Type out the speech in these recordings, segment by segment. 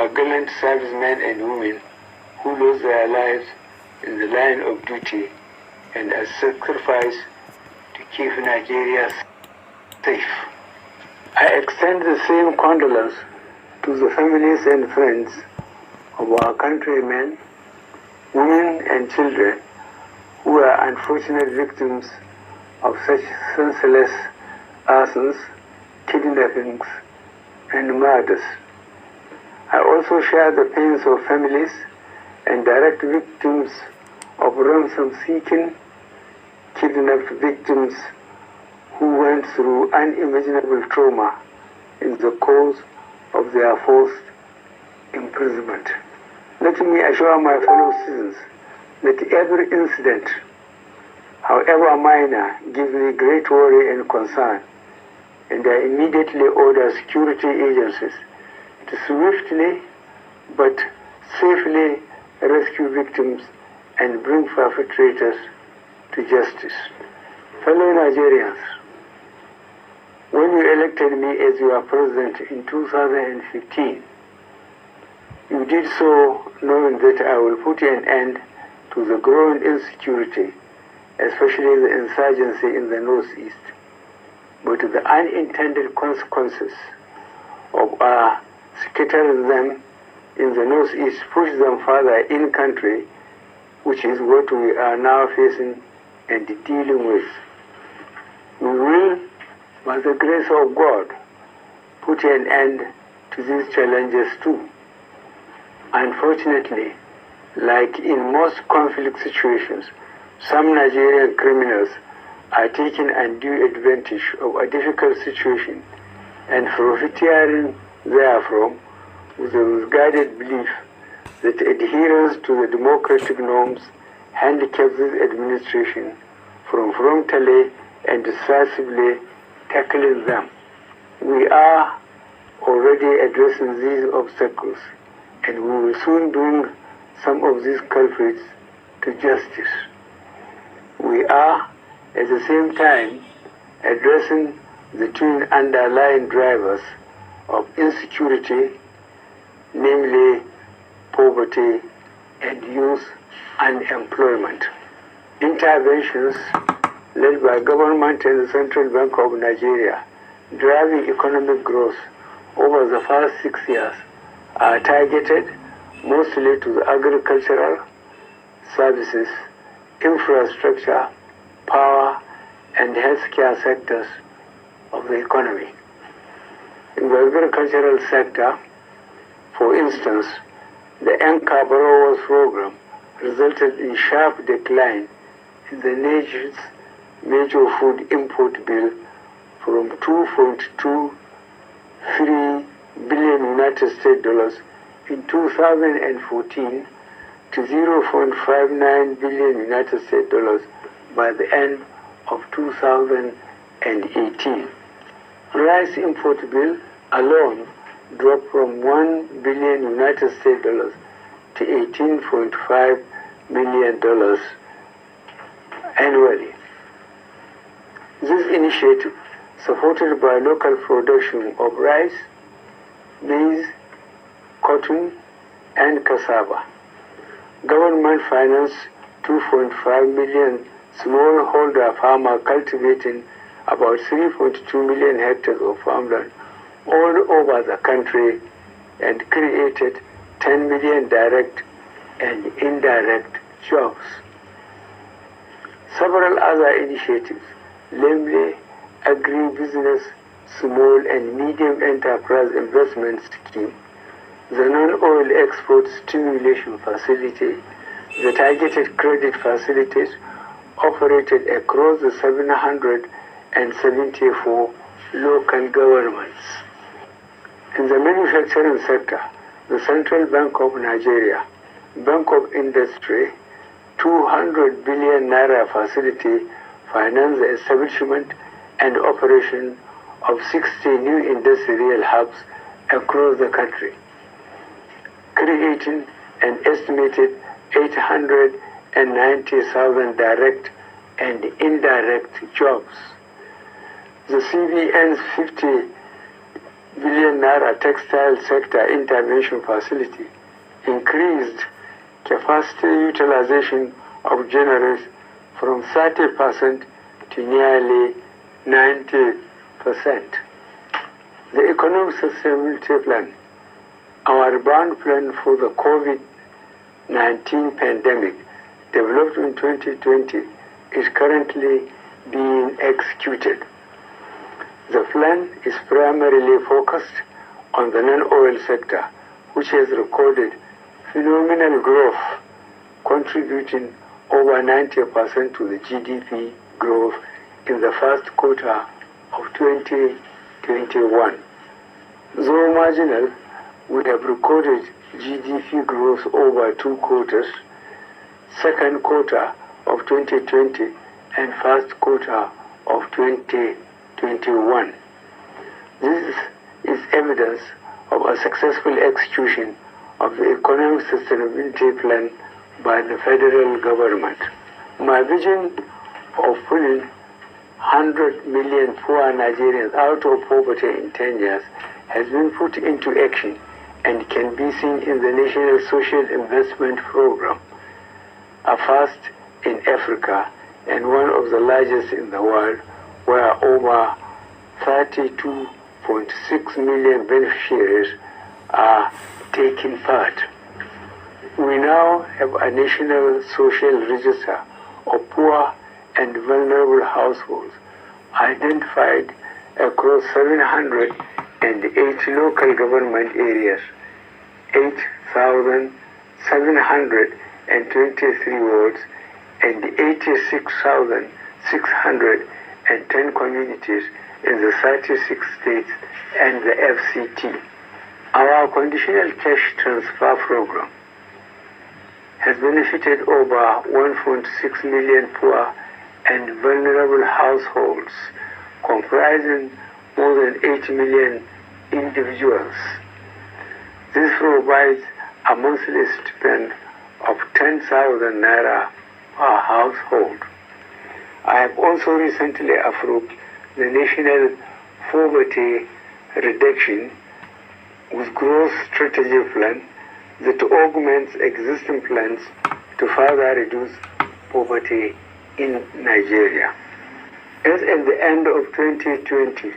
our gallant servicemen and women who lost their lives in the line of duty and as sacrifice to keep Nigeria safe. I extend the same condolence to the families and friends of our countrymen, women and children who are unfortunate victims of such senseless arsons, kidnappings, and murders. I also share the pains of families and direct victims of ransom-seeking, kidnapped victims who went through unimaginable trauma in the course of their forced imprisonment. Let me assure my fellow citizens that every incident, however minor, gives me great worry and concern, and I immediately order security agencies to swiftly but safely rescue victims and bring perpetrators to justice. Fellow Nigerians, when you elected me as your president in 2015, you did so knowing that I will put an end to the growing insecurity, especially the insurgency in the northeast. But the unintended consequences of our scattering them in the northeast push them further in-country, which is what we are now facing and dealing with. We will, by the grace of God, put an end to these challenges too. Unfortunately, like in most conflict situations, some Nigerian criminals are taking undue advantage of a difficult situation and profiteering therefrom with the misguided belief that adherence to the democratic norms handicaps this administration from frontally and decisively tackling them. We are already addressing these obstacles, and we will soon bring some of these culprits to justice. We are, at the same time, addressing the twin underlying drivers of insecurity, namely poverty and youth unemployment. Interventions led by government and the Central Bank of Nigeria driving economic growth over the past 6 years are targeted mostly to the agricultural, services, infrastructure, power, and healthcare sectors of the economy. In the agricultural sector, for instance, the Anchor Borrowers Program resulted in sharp decline in the nation's major food import bill from $2.23 billion United States dollars in 2014 to $0.59 billion United States dollars by the end of 2018. Rice import bill alone dropped from $1 billion United States dollars to $18.5 million annually. This initiative, supported by local production of rice, maize, cotton, and cassava, government financed 2.5 million smallholder farmers cultivating about 3.2 million hectares of farmland all over the country and created 10 million direct and indirect jobs. Several other initiatives, namely agribusiness, small and medium enterprise investment scheme, the non-oil export stimulation facility, the targeted credit facilities operated across the 774 local governments. In the manufacturing sector, the Central Bank of Nigeria, Bank of Industry, 200 billion naira facility financed the establishment and operation of 60 new industrial hubs across the country, creating an estimated 890,000 direct and indirect jobs. The CBN's 50 billion naira textile sector intervention facility increased capacity utilization of generators from 30% to nearly 90%. The Economic Sustainability Plan, our rebound plan for the COVID-19 pandemic, developed in 2020, is currently being executed. The plan is primarily focused on the non-oil sector, which has recorded phenomenal growth, contributing over 90% to the GDP growth in the first quarter of 2021. Though marginal, we have recorded GDP growth over 2 quarters, second quarter of 2020 and first quarter of 2021. This is evidence of a successful execution of the Economic Sustainability Plan by the federal government. My vision of pulling 100 million poor Nigerians out of poverty in 10 years has been put into action and can be seen in the National Social Investment Program, a first in Africa and one of the largest in the world, where over 32.6 million beneficiaries are taking part. We now have a national social register of poor and vulnerable households identified across 708 local government areas, 8,723 wards, and 86,610 communities in the 36 states and the FCT. Our conditional cash transfer program has benefited over 1.6 million poor and vulnerable households, comprising more than 8 million individuals. This provides a monthly stipend of 10,000 naira per household. I have also recently approved the National Poverty Reduction with Growth Strategy Plan that augments existing plans to further reduce poverty in Nigeria. As at the end of 2020,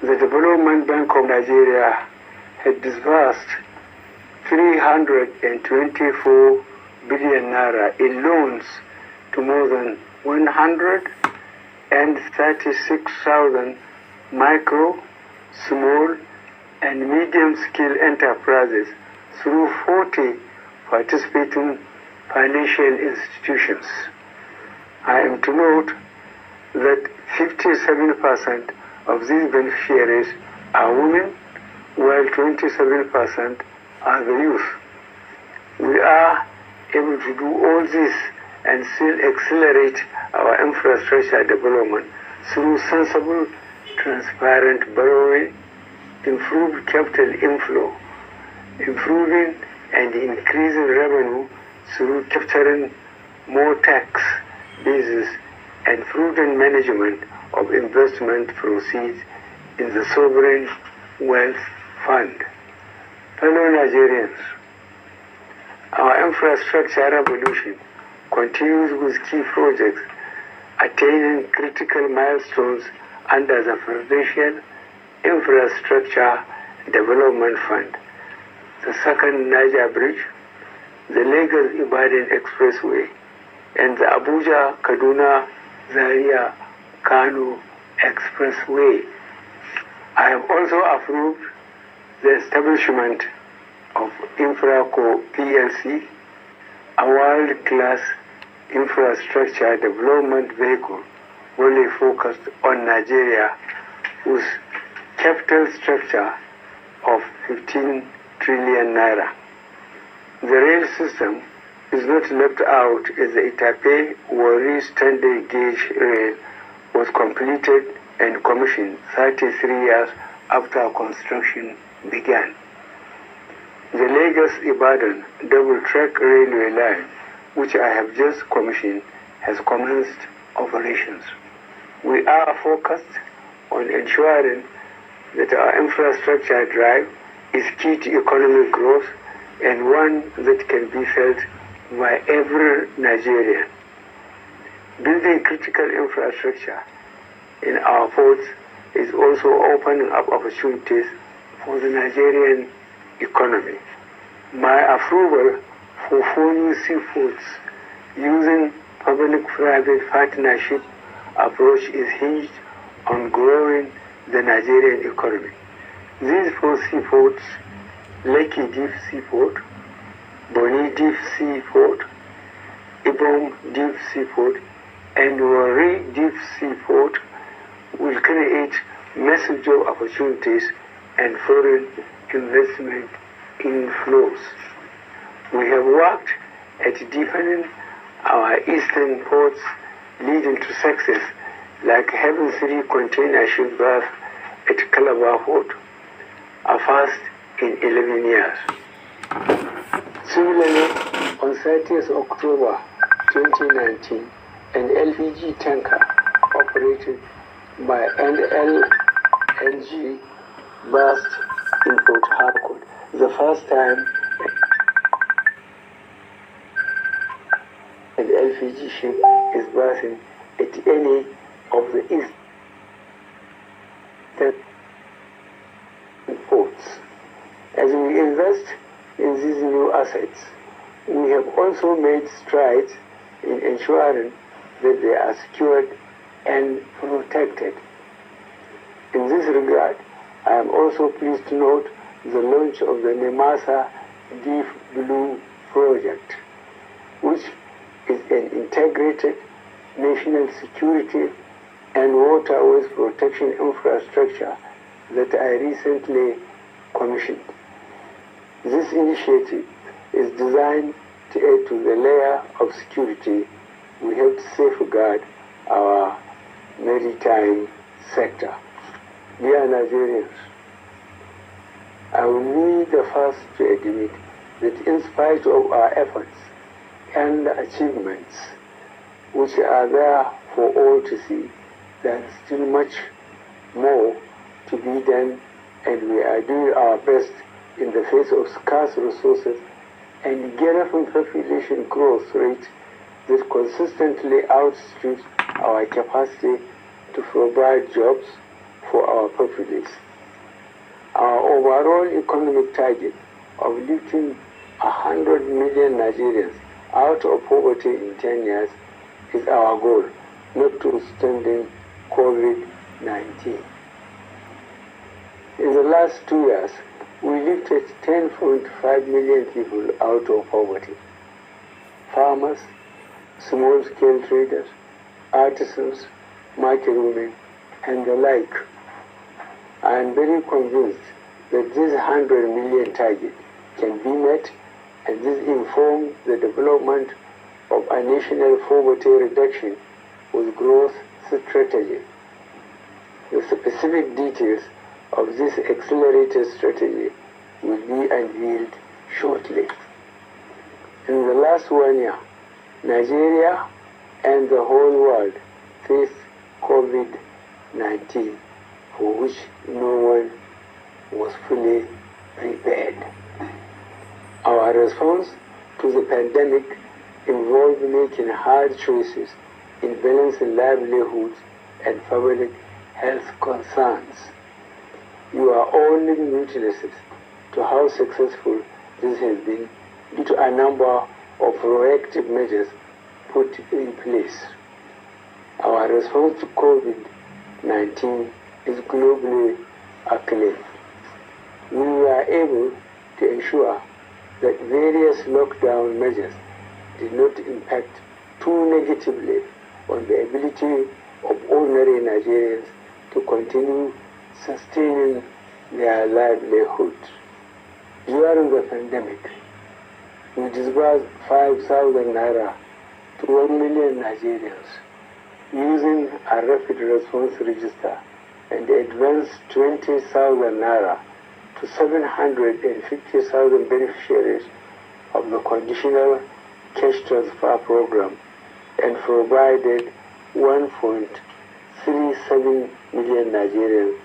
the Development Bank of Nigeria had disbursed 324 billion naira in loans to more than 136,000 micro, small, and medium-scale enterprises through 40 participating financial institutions. I am to note that 57% of these beneficiaries are women, while 27% are the youth. We are able to do all this and still accelerate our infrastructure development through sensible, transparent borrowing, improved capital inflow, improving and increasing revenue through capturing more tax bases, and prudent management of investment proceeds in the sovereign wealth fund. Fellow Nigerians, our infrastructure revolution continues with key projects attaining critical milestones under the Presidential Infrastructure Development Fund. The second Niger Bridge, the Lagos-Ibadan Expressway, and the Abuja-Kaduna-Zaria-Kano Expressway. I have also approved the establishment of Infraco PLC, a world-class infrastructure development vehicle wholly focused on Nigeria with capital structure of 15 trillion naira. The rail system is not left out as the Itape-Warri standard gauge rail was completed and commissioned 33 years after construction began. The Lagos-Ibadan double-track railway line, which I have just commissioned, has commenced operations. We are focused on ensuring that our infrastructure drive is key to economic growth and one that can be felt by every Nigerian. Building critical infrastructure in our ports is also opening up opportunities for the Nigerian economy. My approval for 4 new seaports using public-private partnership approach is hinged on growing the Nigerian economy. These 4 seaports, Lekki Deep Seaport, Bonny Deep Seaport, Ibom Deep Seaport, and Warri Deep Seaport, will create massive job opportunities and foreign investment inflows. We have worked at deepening our eastern ports leading to success, like having 3 container ship berths at Calabar Port, a first in 11 years. Similarly, on 30th October 2019, an LPG tanker operated by NLNG burst in Port Harcourt, the first time an LPG ship is bursting at any of the eastern ports. As we invest in these new assets, we have also made strides in ensuring that they are secured and protected. In this regard, I am also pleased to note the launch of the Nemasa Deep Blue project, which is an integrated national security and waterways protection infrastructure that I recently commissioned. This initiative is designed to add to the layer of security we have to safeguard our maritime sector. Dear Nigerians, I will be the first to admit that in spite of our efforts and achievements, which are there for all to see, there is still much more to be done, and we are doing our best in the face of scarce resources and galloping population growth rate that consistently outstrips our capacity to provide jobs for our populace. Our overall economic target of lifting 100 million Nigerians out of poverty in 10 years is our goal, notwithstanding COVID-19. In the last 2 years, we lifted 10.5 million people out of poverty. Farmers, small-scale traders, artisans, market women, and the like. I am very convinced that this 100 million target can be met, and this informs the development of a national poverty reduction with growth strategy. The specific details of this accelerated strategy will be unveiled shortly. In the last 1 year, Nigeria and the whole world faced COVID-19, for which no one was fully prepared. Our response to the pandemic involved making hard choices in balancing livelihoods and public health concerns. You are all living witnesses to how successful this has been due to a number of proactive measures put in place. Our response to COVID-19 is globally acclaimed. We were able to ensure that various lockdown measures did not impact too negatively on the ability of ordinary Nigerians to continue sustaining their livelihood. During the pandemic, we disbursed 5,000 naira to 1 million Nigerians using a rapid response register and advanced 20,000 naira to 750,000 beneficiaries of the conditional cash transfer program and provided 1.37 million Nigerians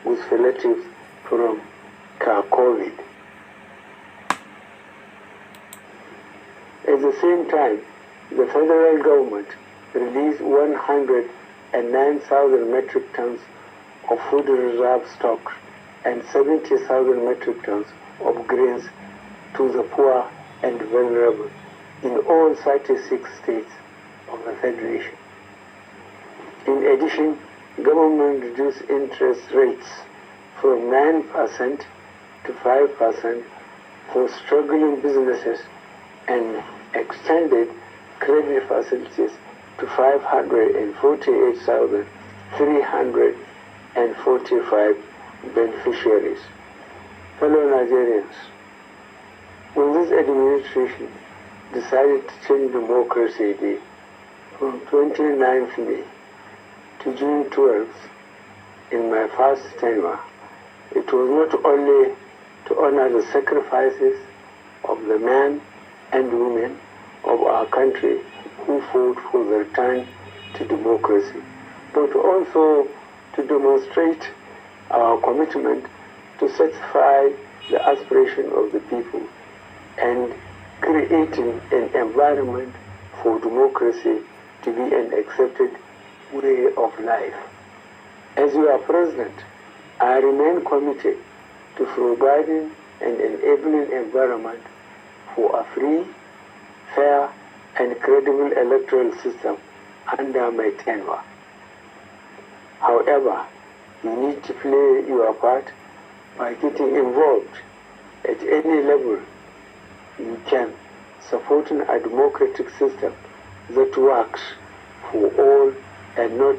with relatives from COVID. At the same time, the federal government released 109,000 metric tons of food reserve stock and 70,000 metric tons of grains to the poor and vulnerable in all 36 states of the Federation. In addition, government reduced interest rates from 9% to 5% for struggling businesses and extended credit facilities to 548,345 beneficiaries. Fellow Nigerians, when this administration decided to change Democracy Day from 29th May to June 12th in my first tenure, it was not only to honor the sacrifices of the men and women of our country who fought for the return to democracy, but also to demonstrate our commitment to satisfy the aspiration of the people and creating an environment for democracy to be an accepted way of life. As your president, I remain committed to providing an enabling environment for a free, fair, and credible electoral system under my tenure. However, you need to play your part by getting involved at any level you can, supporting a democratic system that works for all and not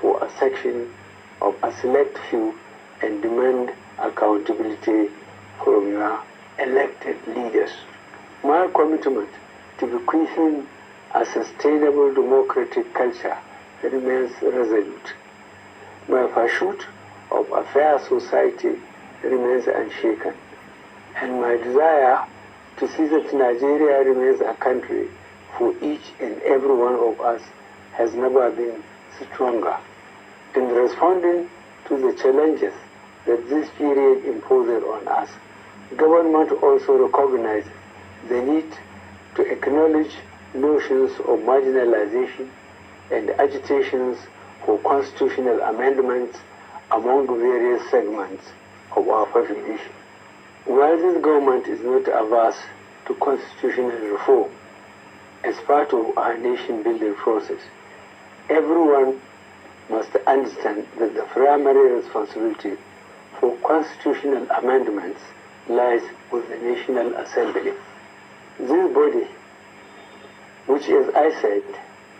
for a section of a select few, and demand accountability from your elected leaders. My commitment to bequeathing a sustainable democratic culture remains resolute. My pursuit of a fair society remains unshaken, and my desire to see that Nigeria remains a country for each and every one of us has never been stronger. In responding to the challenges that this period imposes on us, government also recognizes the need to acknowledge notions of marginalization and agitations for constitutional amendments among various segments of our population. While this government is not averse to constitutional reform as part of our nation-building process, everyone must understand that the primary responsibility for constitutional amendments lies with the National Assembly. This body, which, as I said,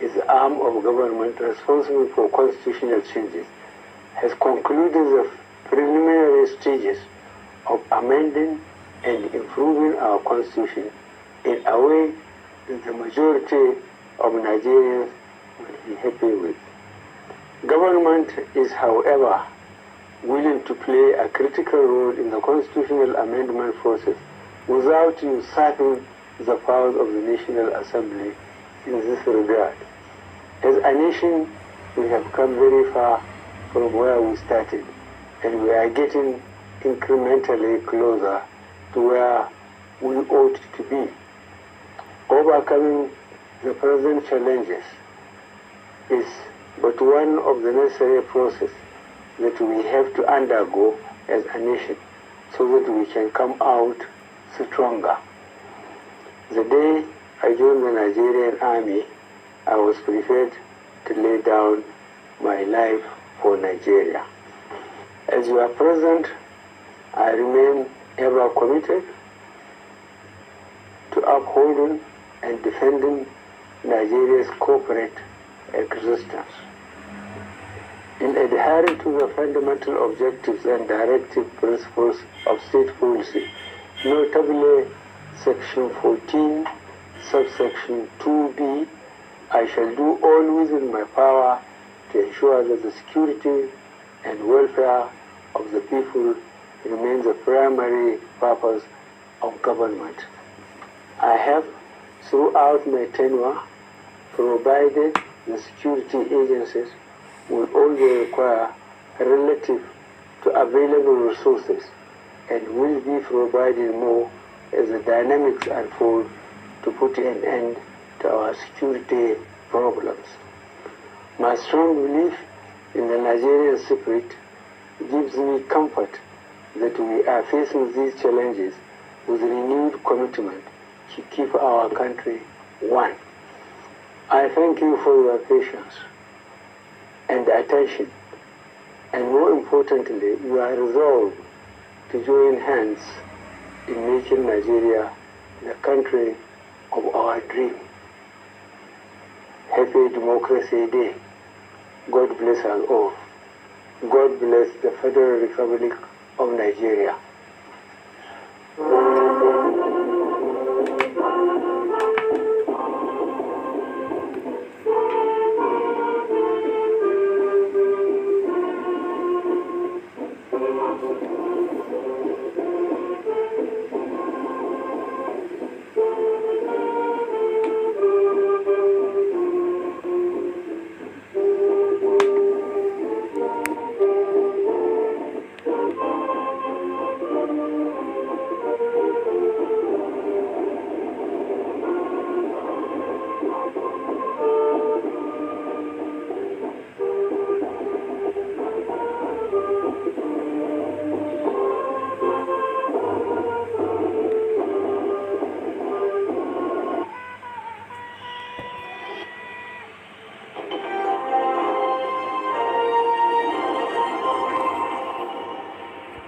is the arm of government responsible for constitutional changes, has concluded the preliminary stages of amending and improving our constitution in a way that the majority of Nigerians will be happy with. Government is, however, willing to play a critical role in the constitutional amendment process without usurping the powers of the National Assembly in this regard. As a nation, we have come very far from where we started, and we are getting incrementally closer to where we ought to be. Overcoming the present challenges is but one of the necessary processes that we have to undergo as a nation so that we can come out stronger. The day I joined the Nigerian Army, I was prepared to lay down my life for Nigeria. As your president, I remain ever committed to upholding and defending Nigeria's corporate existence. In adhering to the fundamental objectives and directive principles of state policy, notably Section 14, subsection 2b, I shall do all within my power to ensure that the security and welfare of the people remains the primary purpose of government. I have, throughout my tenure, provided the security agencies with all they require relative to available resources and will be provided more as the dynamics unfold to put an end to our security problems. My strong belief in the Nigerian spirit gives me comfort that we are facing these challenges with renewed commitment to keep our country one. I thank you for your patience and attention, and more importantly, your resolve to join hands in making Nigeria the country of our dream. Happy Democracy Day. God bless us all. God bless the Federal Republic of Nigeria.